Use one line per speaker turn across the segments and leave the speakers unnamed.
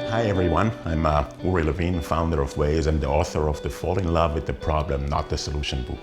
Hi everyone, I'm Uri Levine, founder of Waze and the author of the Fall in Love with the Problem, Not the Solution book.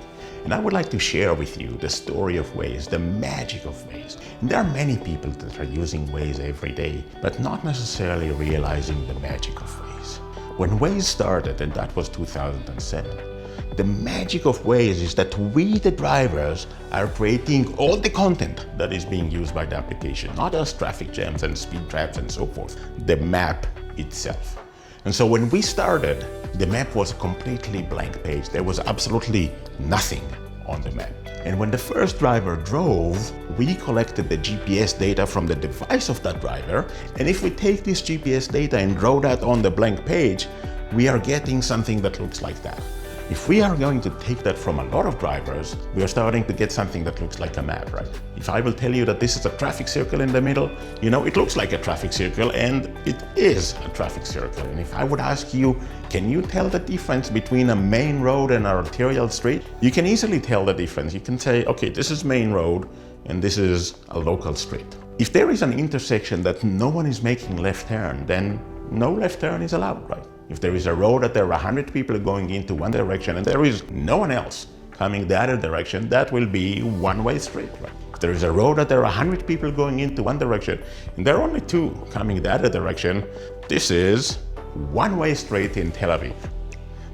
And I would like to share with you the story of Waze, the magic of Waze. And there are many people that are using Waze every day, but not necessarily realizing the magic of Waze. When Waze started, and that was 2007, the magic of Waze is that we, the drivers, are creating all the content that is being used by the application, not just traffic jams and speed traps and so forth, the map itself. And so when we started, the map was a completely blank page. There was absolutely nothing on the map. And when the first driver drove, we collected the GPS data from the device of that driver. And if we take this GPS data and draw that on the blank page, we are getting something that looks like that. If we are going to take that from a lot of drivers, we are starting to get something that looks like a map, right? If I will tell you that this is a traffic circle in the middle, it looks like a traffic circle, and it is a traffic circle. And if I would ask you, can you tell the difference between a main road and an arterial street? You can easily tell the difference. You can say, okay, this is main road and this is a local street. If there is an intersection that no one is making left turn, then no left turn is allowed, right? If there is a road that there are 100 people going into one direction and there is no one else coming the other direction, that will be one-way street, right? If there is a road that there are 100 people going into one direction and there are only two coming the other direction, this is one-way street in Tel Aviv.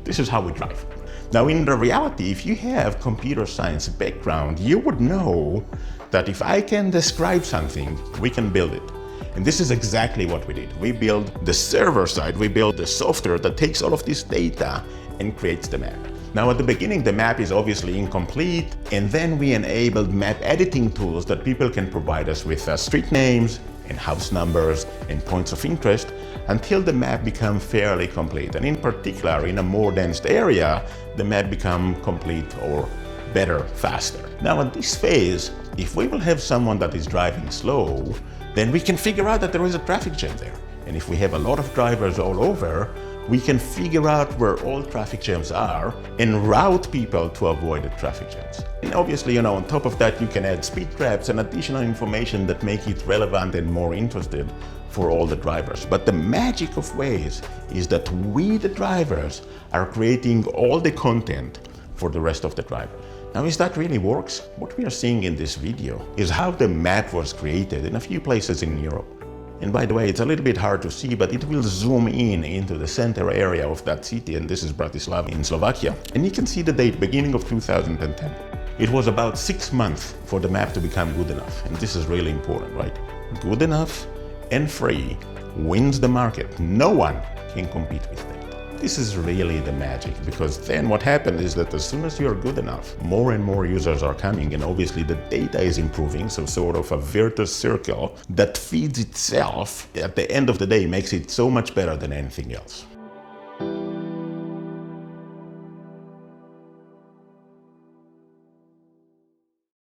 This is how we drive. Now, in the reality, if you have computer science background, you would know that if I can describe something, we can build it. And this is exactly what we did. We built the server side, we built the software that takes all of this data and creates the map. Now at the beginning, the map is obviously incomplete, and then we enabled map editing tools that people can provide us with street names and house numbers and points of interest until the map becomes fairly complete. And in particular, in a more dense area, the map becomes complete or better, faster. Now at this phase, if we will have someone that is driving slow, then we can figure out that there is a traffic jam there. And if we have a lot of drivers all over, we can figure out where all traffic jams are and route people to avoid the traffic jams. And obviously, on top of that, you can add speed traps and additional information that make it relevant and more interesting for all the drivers. But the magic of Waze is that we, the drivers, are creating all the content for the rest of the drivers. Now, is that really works? What we are seeing in this video is how the map was created in a few places in Europe. And by the way, it's a little bit hard to see, but it will zoom in into the center area of that city, and this is Bratislava in Slovakia. And you can see the date, beginning of 2010. It was about 6 months for the map to become good enough. And this is really important, right? Good enough and free wins the market. No one can compete with that. This is really the magic, because then what happened is that as soon as you're good enough, more and more users are coming, and obviously the data is improving, so sort of a virtuous circle that feeds itself at the end of the day makes it so much better than anything else.